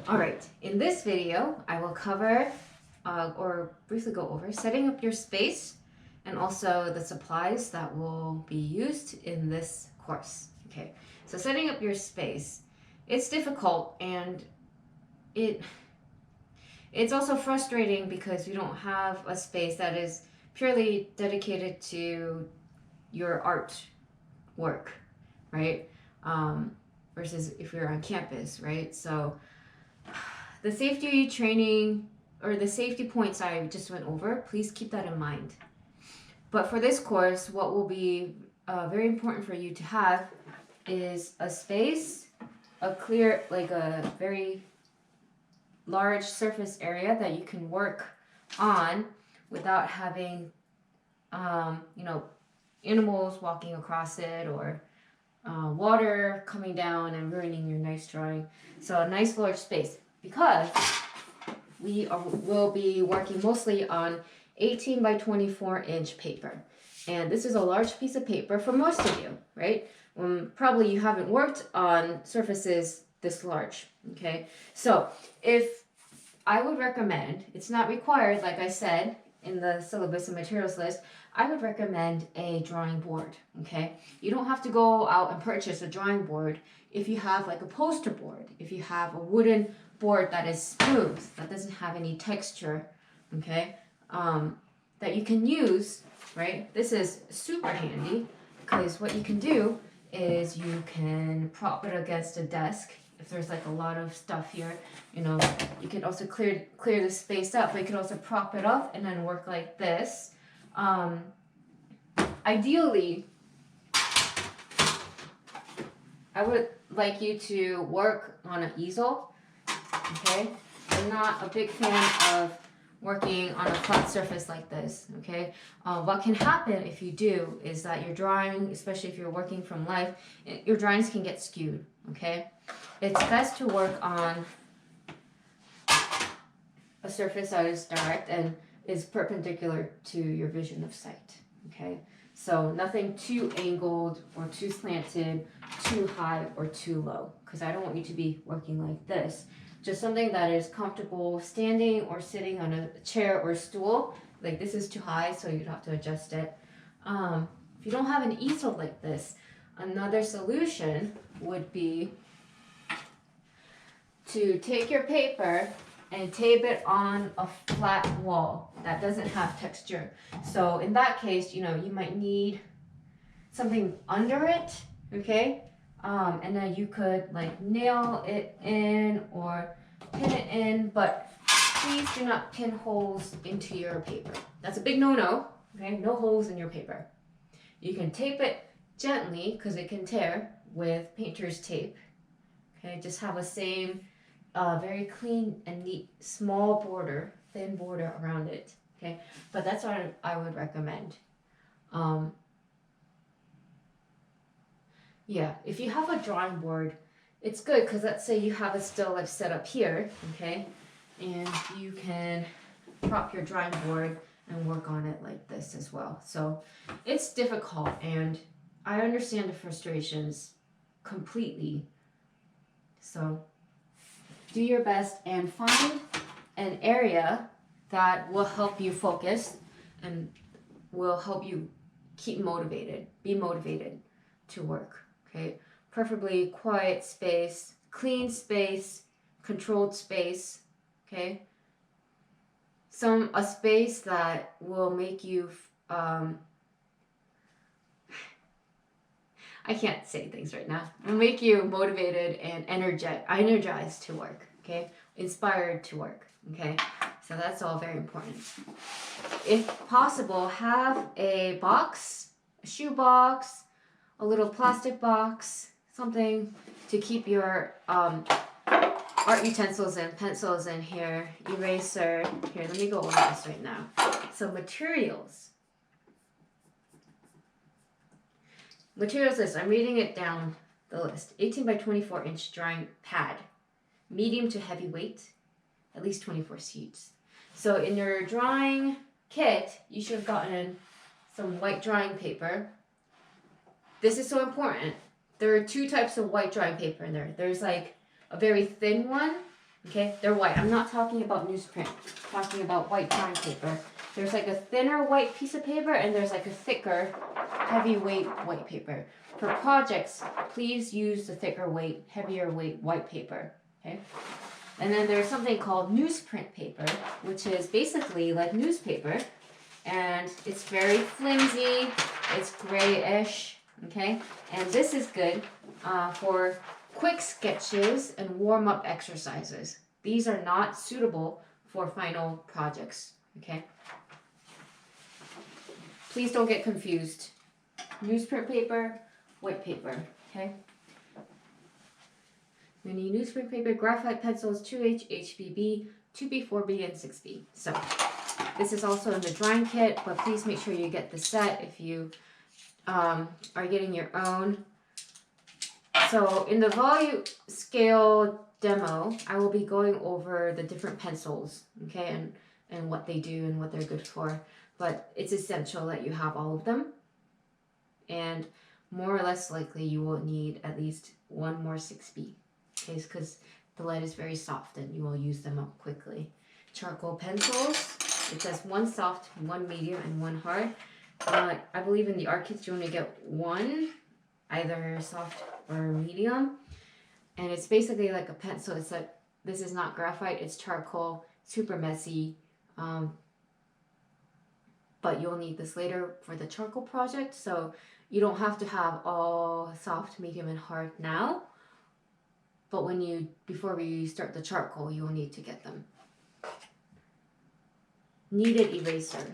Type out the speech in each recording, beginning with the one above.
All right, in this video, I will cover or briefly go over setting up your space and also the supplies that will be used in this course. Okay, so setting up your space, it's difficult and it it's also frustrating because you don't have a space that is purely dedicated to your art work, right? Versus if you're on campus, right? So the safety training or the safety points I just went over, please keep that in mind. But for this course, what will be very important for you to have is a space, a clear, like a very large surface area that you can work on without having, you know, animals walking across it or water coming down and ruining your nice drawing. So a nice large space because will be working mostly on 18 by 24 inch paper. And this is a large piece of paper for most of you, right? Probably you haven't worked on surfaces this large, okay? So if I would recommend, it's not required, like I said, in the syllabus and materials list, I would recommend a drawing board, okay? You don't have to go out and purchase a drawing board if you have like a poster board, if you have a wooden board that is smooth, that doesn't have any texture, okay? That you can use, right? This is super handy because what you can do is you can prop it against a desk if there's like a lot of stuff here, you know, you can also clear the space up, but you can also prop it up and then work like this. Ideally, I would like you to work on an easel, okay? I'm not a big fan of working on a flat surface like this, okay? What can happen if you do is that your drawing, especially if you're working from life, your drawings can get skewed, okay? It's best to work on a surface that is direct and is perpendicular to your vision of sight, okay? So nothing too angled or too slanted, too high or too low, because I don't want you to be working like this. Just something that is comfortable standing or sitting on a chair or stool. Like this is too high, so you'd have to adjust it. If you don't have an easel like this, another solution would be to take your paper and tape it on a flat wall that doesn't have texture. So in that case, you know, you might need something under it, okay? And then you could like nail it in or pin it in, but please do not pin holes into your paper. That's a big no-no, okay? No holes in your paper. You can tape it gently because it can tear with painter's tape, okay? Just have a same very clean and neat small border, thin border around it, okay? But that's what I would recommend. Yeah, if you have a drawing board, it's good because let's say you have a still life set up here, okay? And you can prop your drawing board and work on it like this as well. So it's difficult and I understand the frustrations completely. So do your best and find an area that will help you focus and will help you keep motivated, be motivated to work, okay? Preferably quiet space, clean space, controlled space, okay? A space that will make you, I can't say things right now. It'll make you motivated and energized to work, okay? Inspired to work, okay? So that's all very important. If possible, have a box, a shoe box, a little plastic box, something to keep your art utensils and pencils in here, eraser. Here, let me go over this right now. So materials. Materials list, I'm reading it down the list. 18 by 24 inch drawing pad, medium to heavy weight, at least 24 sheets. So in your drawing kit, you should have gotten some white drawing paper. This is so important. There are two types of white drawing paper in there. There's like a very thin one Okay, they're white. I'm not talking about newsprint. I'm talking about white drawing paper. There's like a thinner white piece of paper and there's like a thicker, heavyweight white paper. For projects, please use the thicker weight, heavier weight white paper. Okay. And then there's something called newsprint paper, which is basically like newspaper, and it's very flimsy. It's grayish. Okay, and this is good for quick sketches and warm-up exercises. These are not suitable for final projects. Okay. Please don't get confused. Newsprint paper, white paper, okay? We need newsprint paper, graphite pencils, 2H, HBB, 2B, 4B, and 6B. So this is also in the drawing kit, but please make sure you get the set if you are getting your own. So in the volume scale demo, I will be going over the different pencils, okay, and what they do and what they're good for. But it's essential that you have all of them. And more or less likely you will need at least one more 6B. Okay, because the lead is very soft and you will use them up quickly. Charcoal pencils. It says one soft, one medium, and one hard. I believe in the art kits you only get one, either soft or medium. And it's basically like a pencil. It's like, this is not graphite, it's charcoal, super messy. But you'll need this later for the charcoal project, so you don't have to have all soft, medium, and hard now. But before we start the charcoal, you will need to get them. Kneaded eraser.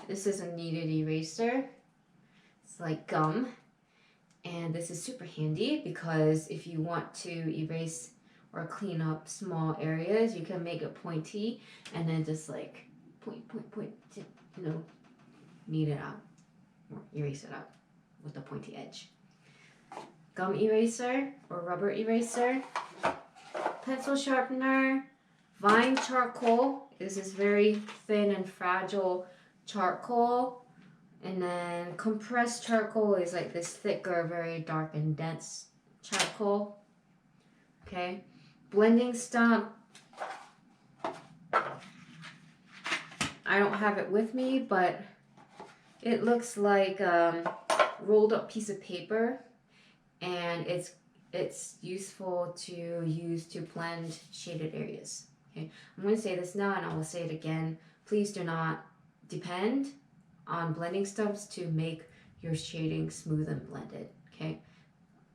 This is a kneaded eraser. It's like gum. And this is super handy because if you want to erase or clean up small areas, you can make it pointy and then just like point, knead it out or erase it out with a pointy edge. Gum eraser or rubber eraser, pencil sharpener, vine charcoal. This is very thin and fragile charcoal. And then compressed charcoal is like this thicker, very dark and dense charcoal. Okay, blending stump. I don't have it with me, but it looks like rolled up piece of paper, and it's useful to use to blend shaded areas. Okay, I'm going to say this now and I will say it again. Please do not depend on blending stumps to make your shading smooth and blended. Okay,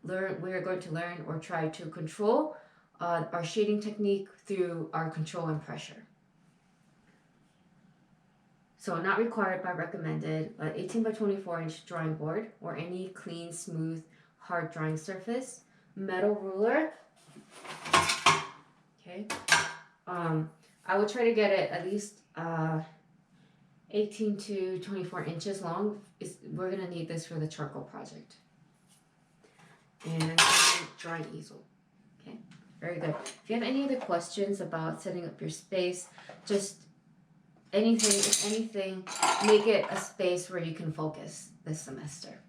we're going to learn or try to control our shading technique through our control and pressure. So not required but recommended, 18 by 24 inch drawing board or any clean, smooth, hard drawing surface, metal ruler. Okay, I will try to get it at least 18 to 24 inches long. We're gonna need this for the charcoal project. And drawing easel. Okay, very good. If you have any other questions about setting up your space, just anything, make it a space where you can focus this semester.